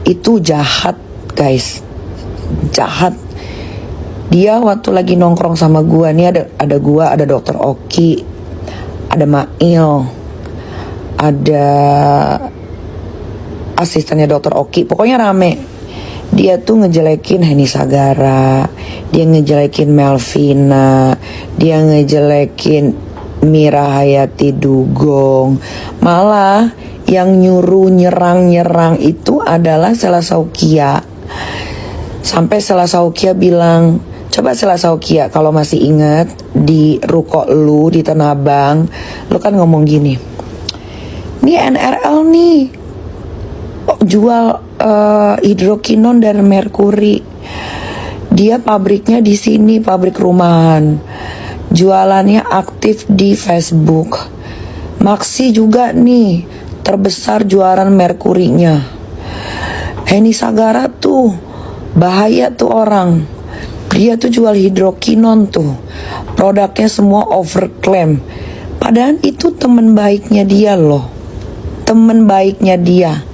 itu jahat guys, jahat. Dia waktu lagi nongkrong sama gua nih, ada gua, ada Dokter Oki, ada Mail, ada asistennya Dokter Oki, pokoknya rame. Dia tuh ngejelekin Heni Sagara, dia ngejelekin Melvina, dia ngejelekin Mira Hayati Dugong. Malah yang nyuruh nyerang itu adalah Sela Saukia. Sampai Sela Saukia bilang, coba Sela Saukia kalau masih ingat di ruko lu di Tanah Abang, lu kan ngomong gini, nih NRL nih jual hidrokinon dan merkuri. Dia pabriknya di sini, pabrik rumahan. Jualannya aktif di Facebook. Maxi juga nih terbesar jualan merkurinya. Heni Sagara tuh bahaya tuh orang. Dia tuh jual hidrokinon tuh. Produknya semua overclaim. Padahal itu teman baiknya dia loh. Teman baiknya dia.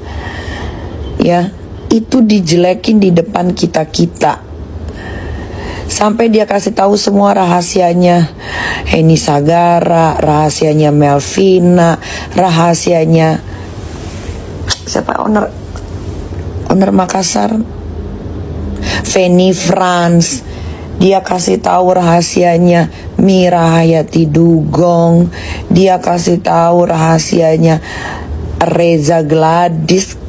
Ya, itu dijelekin di depan kita-kita. Sampai dia kasih tahu semua rahasianya Heni Sagara, rahasianya Melvina, rahasianya siapa owner Makassar, Feni France. Dia kasih tahu rahasianya Mira Hayati Dugong. Dia kasih tahu rahasianya Reza Gladys.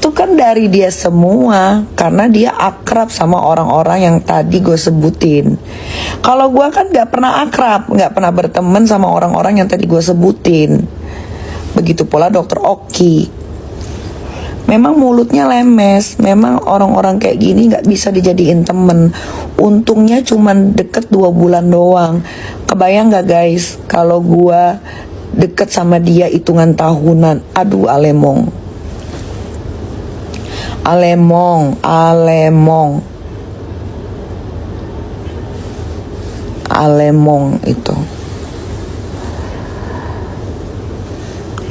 Itu kan dari dia semua, karena dia akrab sama orang-orang yang tadi gue sebutin. Kalau gue kan gak pernah akrab, gak pernah berteman sama orang-orang yang tadi gue sebutin. Begitu pula Dokter Oki. Memang mulutnya lemes, memang orang-orang kayak gini gak bisa dijadiin temen. Untungnya cuman deket 2 bulan doang. Kebayang gak guys, kalau gue deket sama dia hitungan tahunan. Aduh alemong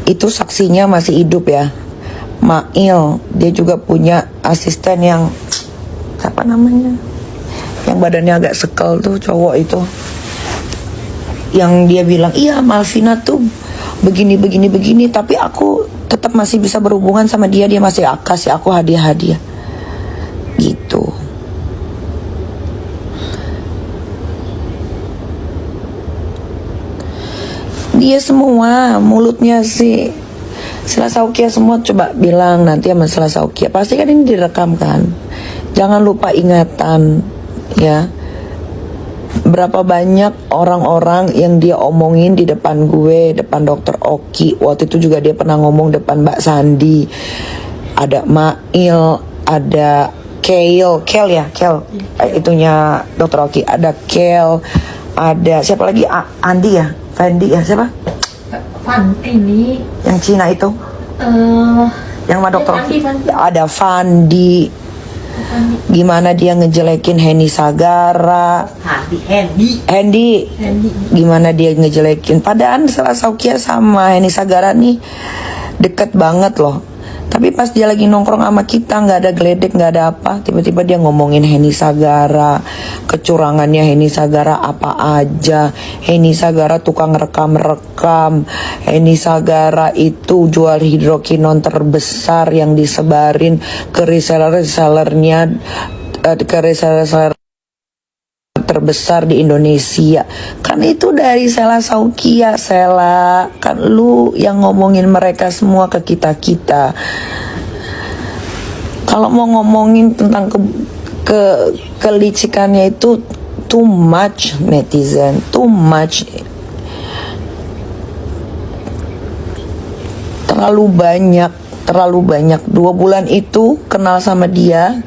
itu saksinya masih hidup ya. Mail, dia juga punya asisten yang siapa namanya, yang badannya agak sekel tuh, cowok itu, yang dia bilang iya Malvina tuh begini, tapi aku tetap masih bisa berhubungan sama dia, dia masih kasih aku hadiah-hadiah gitu. Dia semua mulutnya sih Sela Saukia semua, coba bilang nanti sama Sela Saukia, pasti kan ini direkam kan, jangan lupa ingatan ya. Berapa banyak orang-orang yang dia omongin di depan gue, depan Dokter Oki. Waktu itu juga dia pernah ngomong depan Mbak Sandi. Ada Mail, ada Kale itunya Dokter Oki. Ada Kale, ada siapa lagi? Andi ya? Fendi ya? Siapa? Ini yang Cina itu? Yang sama Dokter Oki. Ada Fandi. Gimana dia ngejelekin Heni Sagara, Hendi. Gimana dia ngejelekin. Padahal Sela Saukia sama Heni Sagara nih deket banget loh. Tapi pas dia lagi nongkrong sama kita, gak ada geledek, gak ada apa, tiba-tiba dia ngomongin Heni Sagara, kecurangannya Heni Sagara apa aja. Heni Sagara tukang rekam-rekam. Heni Sagara itu jual hidrokinon terbesar yang disebarin ke reseller-resellernya, ke reseller terbesar di Indonesia. Kan itu dari Sela Saukia. Sela, kan lu yang ngomongin mereka semua ke kita-kita. Kalau mau ngomongin tentang kelicikannya itu too much, netizen, too much. Terlalu banyak. 2 bulan itu kenal sama dia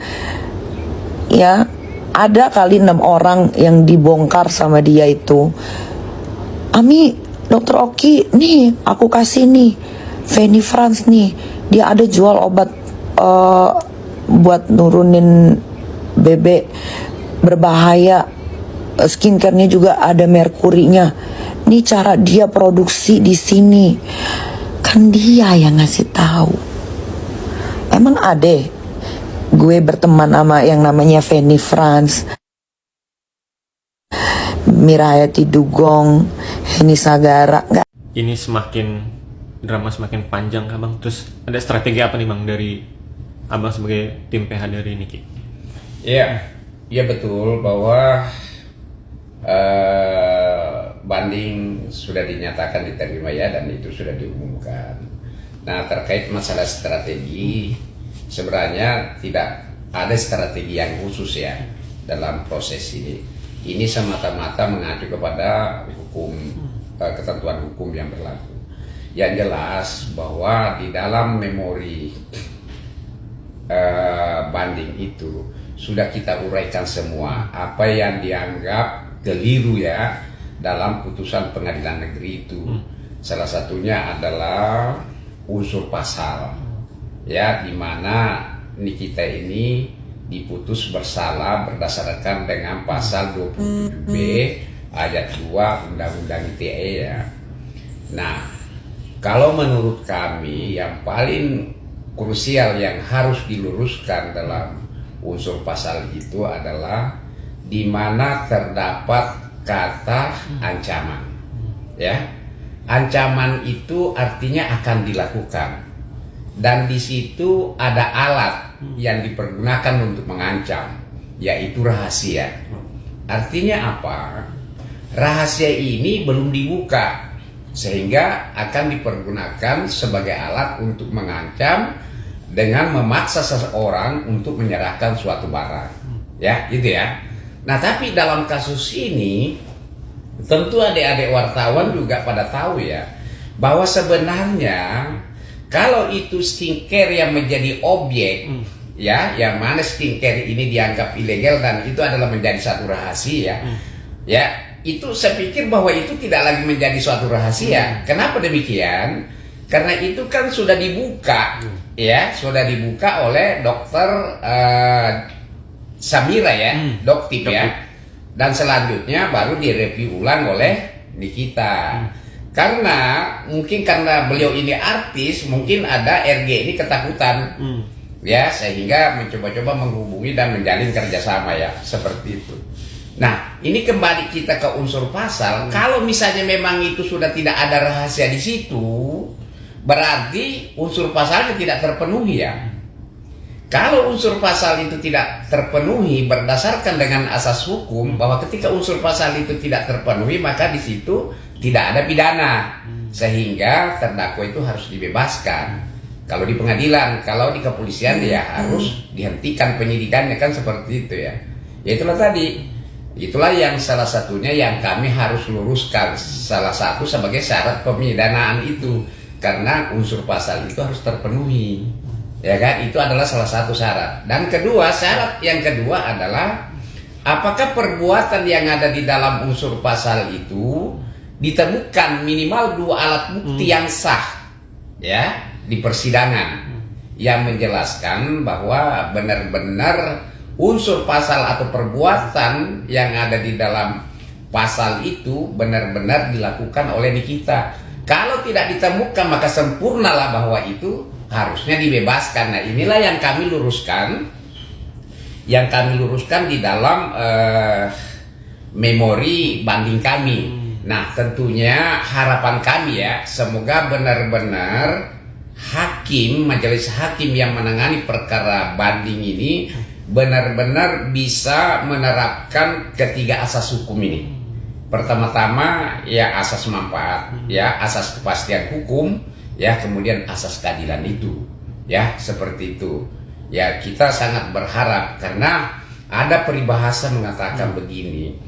ya. Ada kali 6 orang yang dibongkar sama dia itu. Ami, Dokter Oki, nih aku kasih nih Feni France nih, dia ada jual obat buat nurunin BB berbahaya, skincare-nya juga ada merkurinya. Nih cara dia produksi di sini. Kan dia yang ngasih tahu. Emang ada gue berteman sama yang namanya Feni France, Mirayati Dugong, Heni Sagara. Nggak. Ini drama semakin panjang kah Bang? Terus ada strategi apa nih Bang dari Abang sebagai tim PH dari Niki? Iya betul bahwa banding sudah dinyatakan diterima ya, dan itu sudah diumumkan. Nah, terkait masalah strategi, sebenarnya tidak ada strategi yang khusus ya dalam proses ini. Ini semata-mata mengacu kepada hukum, ketentuan hukum yang berlaku. Yang jelas bahwa di dalam memori banding itu sudah kita uraikan semua apa yang dianggap keliru ya dalam putusan pengadilan negeri itu. Salah satunya adalah unsur pasal ya, di mana Nikita ini diputus bersalah berdasarkan dengan pasal 27B ayat 2 Undang-Undang ITE ya. Nah, kalau menurut kami yang paling krusial yang harus diluruskan dalam unsur pasal itu adalah di mana terdapat kata ancaman. Ya. Ancaman itu artinya akan dilakukan. Dan di situ ada alat yang dipergunakan untuk mengancam, yaitu rahasia. Artinya apa? Rahasia ini belum dibuka, sehingga akan dipergunakan sebagai alat untuk mengancam dengan memaksa seseorang untuk menyerahkan suatu barang. Ya, gitu ya. Nah, tapi dalam kasus ini tentu adik-adik wartawan juga pada tahu ya, bahwa sebenarnya kalau itu skincare yang menjadi objek ya, yang mana skincare ini dianggap ilegal dan itu adalah menjadi satu rahasia ya, itu saya pikir bahwa itu tidak lagi menjadi suatu rahasia. Kenapa demikian? Karena itu kan sudah dibuka ya, sudah dibuka oleh dokter Samira ya, Doktip ya, dan selanjutnya baru direview ulang oleh Nikita. Karena mungkin karena beliau ini artis, mungkin ada RG ini ketakutan ya, sehingga mencoba-coba menghubungi dan menjalin kerjasama ya, seperti itu. Nah, ini kembali kita ke unsur pasal. Kalau misalnya memang itu sudah tidak ada rahasia di situ, berarti unsur pasalnya tidak terpenuhi ya. Kalau unsur pasal itu tidak terpenuhi berdasarkan dengan asas hukum, bahwa ketika unsur pasal itu tidak terpenuhi, maka di situ tidak ada pidana, sehingga terdakwa itu harus dibebaskan. Kalau di pengadilan, kalau di kepolisian ya harus dihentikan penyidikannya, kan seperti itu ya. Ya itulah tadi, itulah yang salah satunya yang kami harus luruskan, salah satu sebagai syarat pemidanaan itu, karena unsur pasal itu harus terpenuhi. Ya kan, itu adalah salah satu syarat. Dan kedua, syarat yang kedua adalah apakah perbuatan yang ada di dalam unsur pasal itu ditemukan minimal 2 alat bukti yang sah ya di persidangan, yang menjelaskan bahwa benar-benar unsur pasal atau perbuatan yang ada di dalam pasal itu benar-benar dilakukan oleh Nikita. Kalau tidak ditemukan, maka sempurnalah bahwa itu harusnya dibebaskan. Nah, inilah yang kami luruskan, di dalam memori banding kami. Nah, tentunya harapan kami ya, semoga benar-benar majelis hakim yang menangani perkara banding ini benar-benar bisa menerapkan ketiga asas hukum ini. Pertama-tama ya asas manfaat, ya asas kepastian hukum, ya kemudian asas keadilan itu, ya seperti itu. Ya kita sangat berharap, karena ada peribahasa mengatakan begini,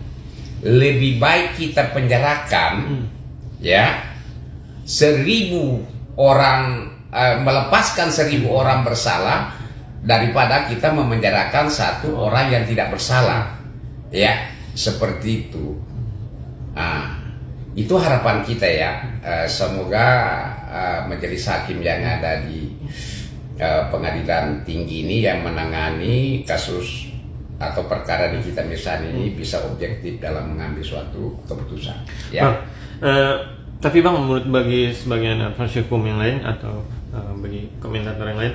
lebih baik kita penjarakan ya 1.000 orang, melepaskan 1.000 orang bersalah daripada kita memenjarakan 1 orang yang tidak bersalah, ya seperti itu. Nah, itu harapan kita ya. Semoga majelis hakim yang ada di pengadilan tinggi ini yang menangani kasus atau perkara di kita misalnya ini bisa objektif dalam mengambil suatu keputusan. Ya. Bang, tapi Bang, menurut bagi sebagian advokasi hukum yang lain atau bagi komentator yang lain,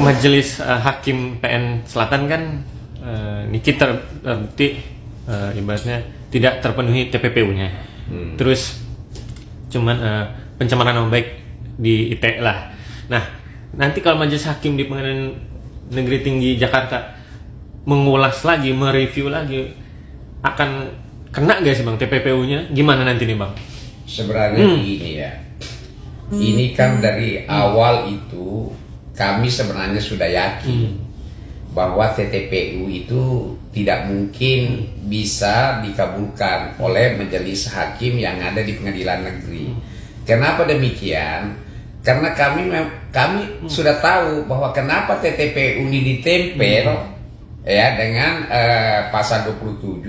Majelis Hakim PN Selatan kan Niki terbukti ibaratnya tidak terpenuhi TPPU-nya. Terus cuman pencemaran nama baik di ITE lah. Nah, nanti kalau Majelis Hakim di Pengadilan Negeri Tinggi Jakarta mengulas lagi, mereview lagi, akan kena gak sih Bang TPPU-nya? Gimana nanti nih Bang? Sebenarnya ini ya, ini kan dari awal itu kami sebenarnya sudah yakin bahwa TPPU itu tidak mungkin bisa dikabulkan oleh majelis hakim yang ada di pengadilan negeri. Kenapa demikian? Karena kami sudah tahu bahwa kenapa TPPU ini ditempel ya dengan pasal 27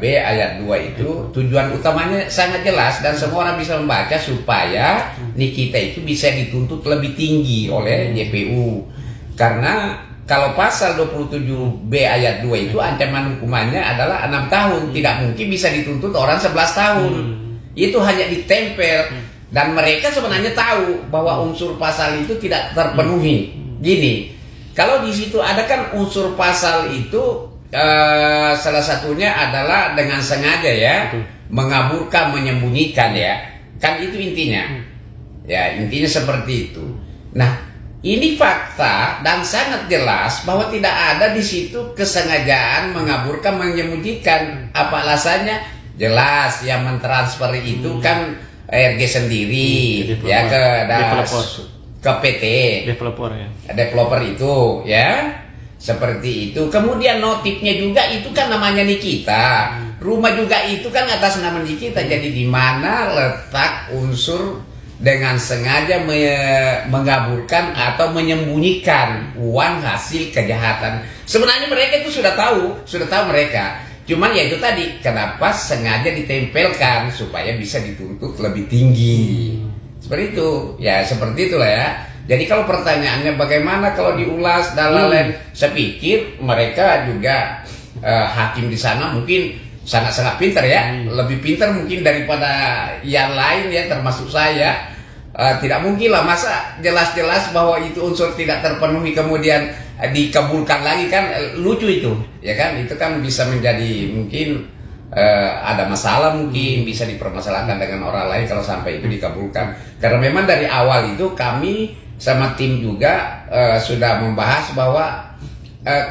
B ayat 2 itu tujuan utamanya sangat jelas dan semua orang bisa membaca supaya Nikita itu bisa dituntut lebih tinggi oleh JPU. Karena kalau pasal 27 B ayat 2 itu ancaman hukumannya adalah 6 tahun, tidak mungkin bisa dituntut orang 11 tahun. Itu hanya ditempel dan mereka sebenarnya tahu bahwa unsur pasal itu tidak terpenuhi. Gini, kalau di situ ada kan unsur pasal itu salah satunya adalah dengan sengaja ya, mengaburkan, menyembunyikan ya, kan itu intinya. Ya, intinya seperti itu. Nah, ini fakta dan sangat jelas bahwa tidak ada di situ kesengajaan mengaburkan, menyembunyikan. Apa alasannya? Jelas, yang mentransfer itu kan RG sendiri ya ke PT developer itu ya. Seperti itu. Kemudian notifnya juga itu kan namanya Nikita. Rumah juga itu kan atas nama Nikita. Jadi di mana letak unsur dengan sengaja mengaburkan atau menyembunyikan uang hasil kejahatan. Sebenarnya mereka itu sudah tahu mereka. Cuman ya itu tadi, kenapa sengaja ditempelkan supaya bisa dituntut lebih tinggi. Seperti itu. Ya seperti itulah ya. Jadi kalau pertanyaannya bagaimana kalau diulas dan lain-lain, saya pikir mereka juga hakim di sana mungkin sangat-sangat pintar ya, lebih pintar mungkin daripada yang lain ya, termasuk saya. Tidak mungkin lah masa jelas-jelas bahwa itu unsur tidak terpenuhi kemudian dikabulkan lagi, kan lucu itu, ya kan? Itu kan bisa menjadi mungkin ada masalah, mungkin bisa dipermasalahkan dengan orang lain kalau sampai itu dikabulkan. Karena memang dari awal itu kami sama tim juga sudah membahas bahwa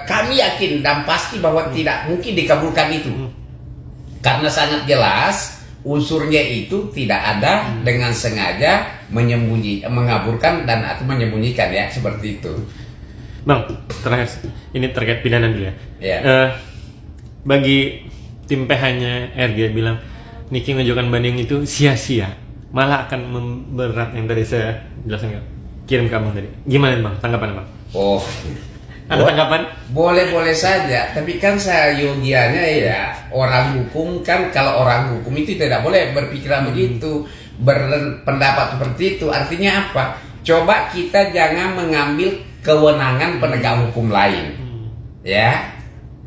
kami yakin dan pasti bahwa tidak mungkin dikabulkan itu, karena sangat jelas unsurnya itu tidak ada dengan sengaja mengaburkan dan atau menyembunyikan ya, seperti itu. Bang, terakhir ini terkait pidana dulu ya. Bagi tim PH-nya RG bilang Niki mengajukan banding itu sia-sia, malah akan memberat, yang tadi saya jelaskan kirim ke abang tadi. Gimana Bang, tanggapan Bang? Oh, ada tanggapan? Boleh-boleh saja, tapi kan saya yogianya ya, orang hukum kan, kalau orang hukum itu tidak boleh berpikiran begitu, berpendapat seperti itu. Artinya apa? Coba kita jangan mengambil kewenangan penegak hukum lain, ya,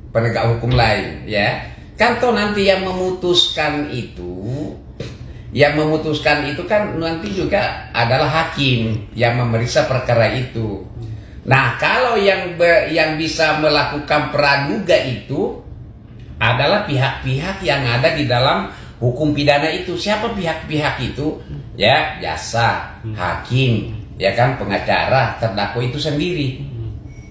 penegak hukum lain, ya. Kan toh nanti yang memutuskan itu kan nanti juga adalah hakim yang memeriksa perkara itu. Nah, kalau yang bisa melakukan praduga itu adalah pihak-pihak yang ada di dalam hukum pidana itu. Siapa pihak-pihak itu? Ya, jaksa, hakim, ya kan, pengacara, terdakwa itu sendiri.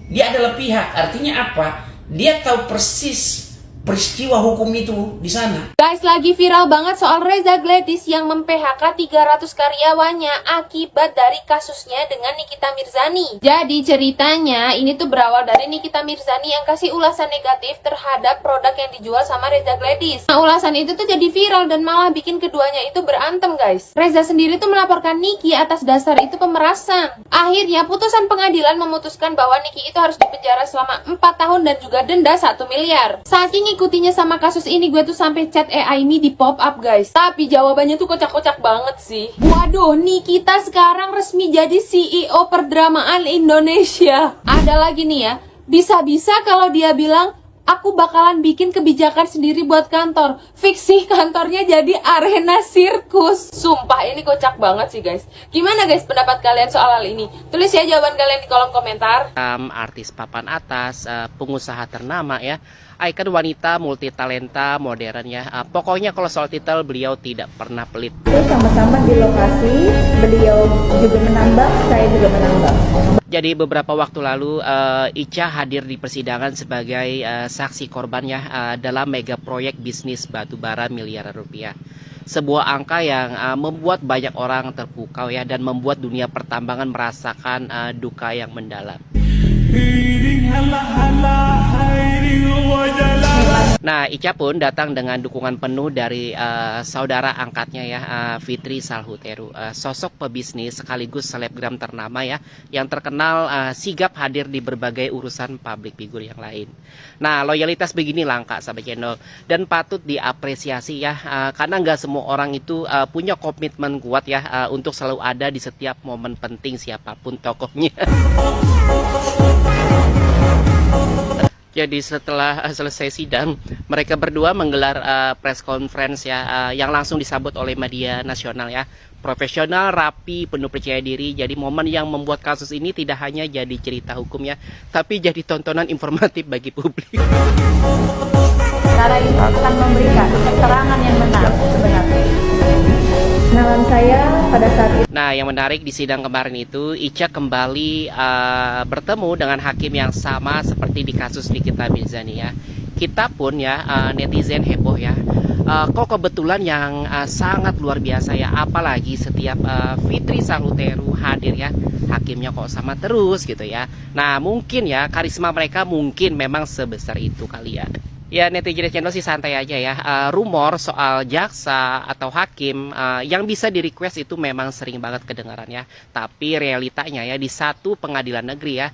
Dia adalah pihak. Artinya apa? Dia tahu persis peristiwa hukum itu di sana. Guys, lagi viral banget soal Reza Gladys yang mem-PHK 300 karyawannya akibat dari kasusnya dengan Nikita Mirzani. Jadi ceritanya ini tuh berawal dari Nikita Mirzani yang kasih ulasan negatif terhadap produk yang dijual sama Reza Gladys. Nah, ulasan itu tuh jadi viral dan malah bikin keduanya itu berantem, guys. Reza sendiri tuh melaporkan Niki atas dasar itu pemerasan. Akhirnya putusan pengadilan memutuskan bahwa Niki itu harus dipenjara selama 4 tahun dan juga denda 1 miliar. Saking ikutinya sama kasus ini, gue tuh sampai chat AI ini di pop up, guys. Tapi jawabannya tuh kocak-kocak banget sih. Waduh, Nikita sekarang resmi jadi CEO perdramaan Indonesia. Ada lagi nih ya, bisa-bisa kalau dia bilang aku bakalan bikin kebijakan sendiri buat kantor. Fix sih kantornya jadi arena sirkus. Sumpah ini kocak banget sih guys. Gimana guys pendapat kalian soal hal ini? Tulis ya jawaban kalian di kolom komentar. Artis papan atas, pengusaha ternama ya, ikon wanita multitalenta modern ya. Pokoknya kalau soal titel beliau tidak pernah pelit. Sama-sama di lokasi, beliau juga menambah, saya juga menambah. Jadi beberapa waktu lalu Ica hadir di persidangan sebagai saksi korban ya dalam mega proyek bisnis batubara miliaran rupiah. Sebuah angka yang membuat banyak orang terpukau ya dan membuat dunia pertambangan merasakan duka yang mendalam. Nah, Ica pun datang dengan dukungan penuh dari saudara angkatnya ya, Fitri Salhuteru, sosok pebisnis sekaligus selebgram ternama ya, yang terkenal sigap hadir di berbagai urusan public figure yang lain. Nah, loyalitas begini langka sahabat channel dan patut diapresiasi ya, karena nggak semua orang itu punya komitmen kuat ya untuk selalu ada di setiap momen penting siapapun tokohnya. Jadi setelah selesai sidang, mereka berdua menggelar press conference ya, yang langsung disambut oleh media nasional ya. Profesional, rapi, penuh percaya diri. Jadi momen yang membuat kasus ini tidak hanya jadi cerita hukum ya, tapi jadi tontonan informatif bagi publik. Cara ini akan memberikan keterangan yang benar sebenarnya. Kenalan saya pada saat itu. Nah, yang menarik di sidang kemarin itu, Ica kembali bertemu dengan hakim yang sama seperti di kasus Nikita Mirzani ya. Kita pun ya netizen heboh ya. Kok kebetulan yang sangat luar biasa ya, apalagi setiap Fitri Salhuteru hadir ya, hakimnya kok sama terus gitu ya. Nah, mungkin ya karisma mereka mungkin memang sebesar itu kali ya. Ya, netizen channel sih santai aja ya. Rumor soal jaksa atau hakim yang bisa di request itu memang sering banget kedengarannya. Tapi realitanya ya di satu pengadilan negeri ya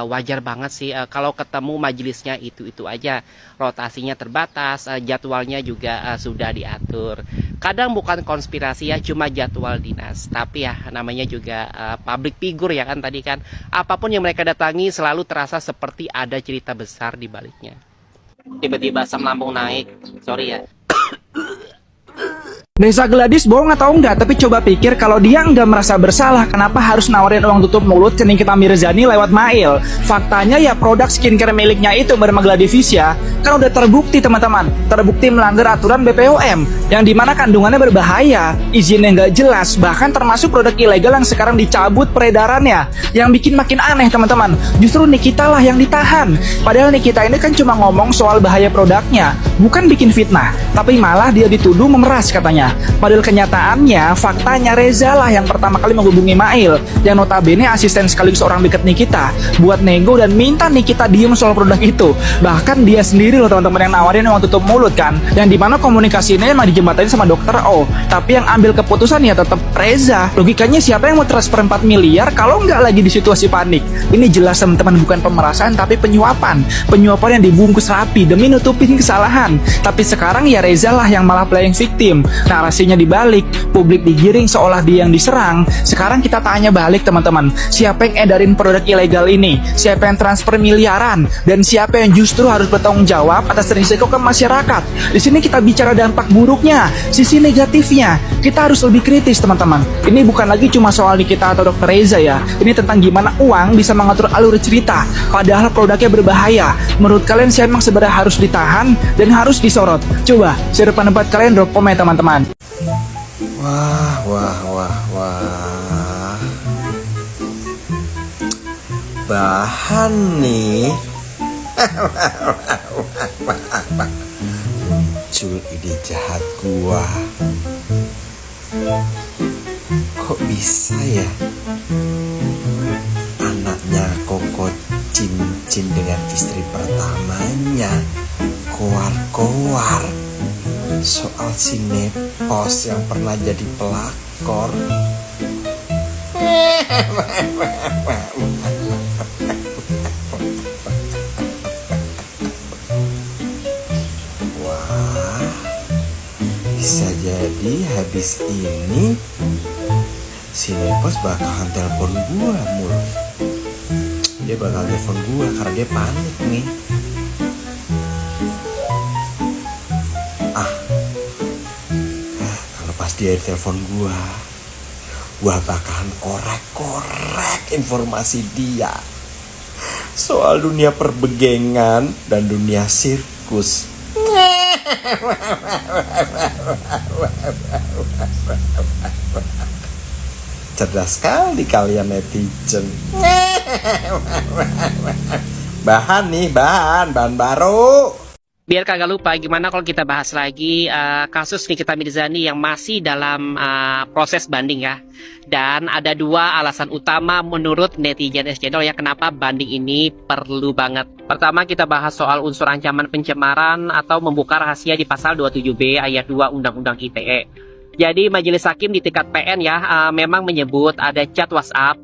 wajar banget sih kalau ketemu majelisnya itu aja. Rotasinya terbatas, jadwalnya juga sudah diatur. Kadang bukan konspirasi ya, cuma jadwal dinas. Tapi ya namanya juga public figure ya kan tadi kan. Apapun yang mereka datangi selalu terasa seperti ada cerita besar di baliknya. Tiba-tiba asam lambung naik, sorry ya. Reza Gladys bohong atau enggak, tapi coba pikir kalau dia enggak merasa bersalah, kenapa harus nawarin uang tutup mulut ke Nikita Mirzani lewat mail? Faktanya ya produk skincare miliknya itu bernama Gladivisia kan udah terbukti teman-teman, terbukti melanggar aturan BPOM yang dimana kandungannya berbahaya, izinnya nggak jelas, bahkan termasuk produk ilegal yang sekarang dicabut peredarannya. Yang bikin makin aneh teman-teman, justru Nikita lah yang ditahan. Padahal Nikita ini kan cuma ngomong soal bahaya produknya, bukan bikin fitnah, tapi malah dia dituduh memeras katanya. Padahal kenyataannya, faktanya Reza lah yang pertama kali menghubungi Mail, yang notabene asisten sekaligus orang dekat Nikita, buat nego dan minta Nikita diem soal produk itu. Bahkan dia sendiri loh teman-teman yang nawarin uang tutup mulut kan, yang dimana komunikasinya emang dijembatani sama dokter O, tapi yang ambil keputusan ya tetap Reza. Logikanya siapa yang mau transfer 4 miliar kalau nggak lagi di situasi panik? Ini jelas teman-teman bukan pemerasan tapi penyuapan yang dibungkus rapi demi nutupin kesalahan. Tapi sekarang ya Reza lah yang malah playing victim. Narasinya dibalik, publik digiring seolah dia yang diserang. Sekarang kita tanya balik teman-teman, siapa yang edarin produk ilegal ini? Siapa yang transfer miliaran? Dan siapa yang justru harus bertanggung jawab atas risiko ke masyarakat? Di sini kita bicara dampak buruknya, sisi negatifnya. Kita harus lebih kritis teman-teman. Ini bukan lagi cuma soal Nikita atau Dr. Reza ya. Ini tentang gimana uang bisa mengatur alur cerita, padahal produknya berbahaya. Menurut kalian siapa yang sebenarnya harus ditahan dan harus disorot? Coba share pendapat kalian, drop komen teman-teman. Wah. Bahan nih. Muncul ide jahat gua. Kok bisa ya? Anaknya Koko cincin dengan istri pertamanya koar-koar soal sinetpos yang pernah jadi pelakor. Wah, bisa jadi habis ini sinetpos bakalan telepon gua mulu. Dia bakal telepon gua karena dia panik nih. dari telepon gua bakalan korek-korek informasi dia soal dunia perbegengan dan dunia sirkus. Cerdas sekali kalian netizen. Bahan baru. Biar kagak lupa, gimana kalau kita bahas lagi kasus Nikita Mirzani yang masih dalam proses banding ya. Dan ada dua alasan utama menurut netizen channel ya kenapa banding ini perlu banget. Pertama, kita bahas soal unsur ancaman pencemaran atau membuka rahasia di pasal 27B ayat 2 Undang-Undang ITE. Jadi majelis hakim di tingkat PN ya memang menyebut ada chat WhatsApp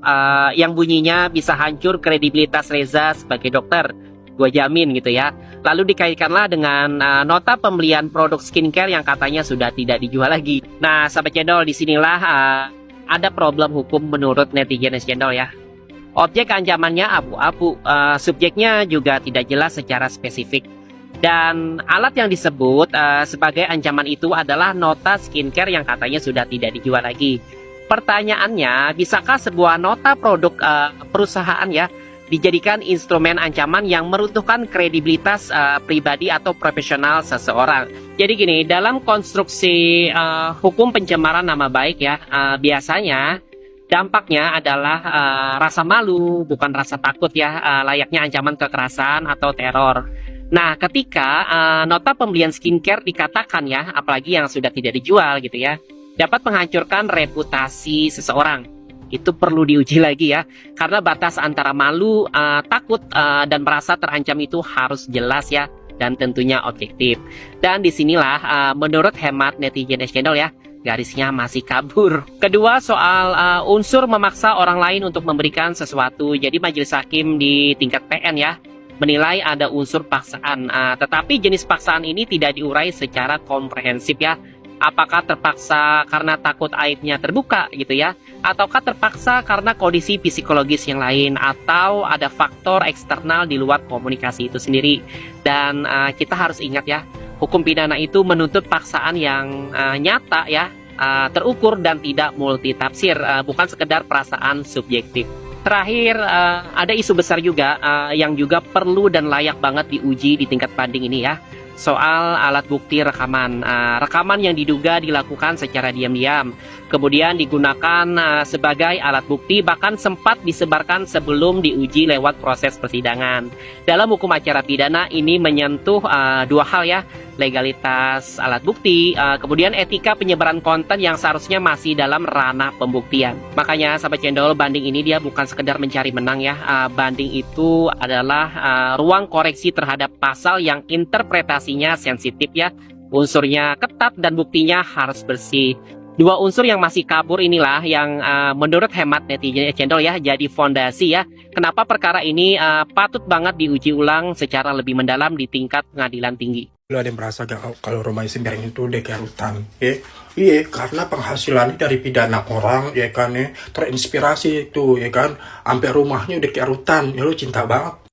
yang bunyinya bisa hancur kredibilitas Reza sebagai dokter. Gua jamin gitu ya. Lalu dikaitkanlah dengan nota pembelian produk skincare yang katanya sudah tidak dijual lagi. Nah, sahabat channel, disinilah ada problem hukum menurut netizen channel ya. Objek ancamannya abu-abu, subjeknya juga tidak jelas secara spesifik. Dan alat yang disebut sebagai ancaman itu adalah nota skincare yang katanya sudah tidak dijual lagi. Pertanyaannya, bisakah sebuah nota produk perusahaan ya dijadikan instrumen ancaman yang meruntuhkan kredibilitas pribadi atau profesional seseorang? Jadi gini, dalam konstruksi hukum pencemaran nama baik ya, biasanya dampaknya adalah rasa malu, bukan rasa takut ya, layaknya ancaman kekerasan atau teror. Nah, ketika nota pembelian skincare dikatakan ya, apalagi yang sudah tidak dijual gitu ya, dapat menghancurkan reputasi seseorang. Itu perlu diuji lagi ya, karena batas antara malu, takut, dan merasa terancam itu harus jelas ya, dan tentunya objektif. Dan disinilah menurut hemat netizen channel ya, garisnya masih kabur. Kedua, soal unsur memaksa orang lain untuk memberikan sesuatu. Jadi majelis hakim di tingkat PN ya menilai ada unsur paksaan, tetapi jenis paksaan ini tidak diurai secara komprehensif ya. Apakah terpaksa karena takut aibnya terbuka gitu ya, ataukah terpaksa karena kondisi psikologis yang lain, atau ada faktor eksternal di luar komunikasi itu sendiri. Dan kita harus ingat ya, hukum pidana itu menuntut paksaan yang nyata ya, terukur dan tidak multitafsir, bukan sekedar perasaan subjektif. Terakhir, ada isu besar juga yang juga perlu dan layak banget diuji di tingkat banding ini ya. Soal alat bukti rekaman. Rekaman yang diduga dilakukan secara diam-diam, kemudian digunakan sebagai alat bukti, bahkan sempat disebarkan sebelum diuji lewat proses persidangan. Dalam hukum acara pidana ini menyentuh dua hal ya, legalitas alat bukti, kemudian etika penyebaran konten yang seharusnya masih dalam ranah pembuktian. Makanya sahabat cendol, banding ini dia bukan sekedar mencari menang ya. Banding itu adalah ruang koreksi terhadap pasal yang interpretasinya sensitif ya, unsurnya ketat dan buktinya harus bersih. Dua unsur yang masih kabur inilah yang menurut hemat netizen channel ya jadi fondasi ya, kenapa perkara ini patut banget diuji ulang secara lebih mendalam di tingkat pengadilan tinggi. Lo ada yang merasa gak kalau rumah Sembiring itu udah kayak hutan, ya? Iya, karena penghasilannya dari pidana orang, ya kan, ya, terinspirasi itu, ya kan, sampai rumahnya udah kayak hutan, ya lo cinta banget.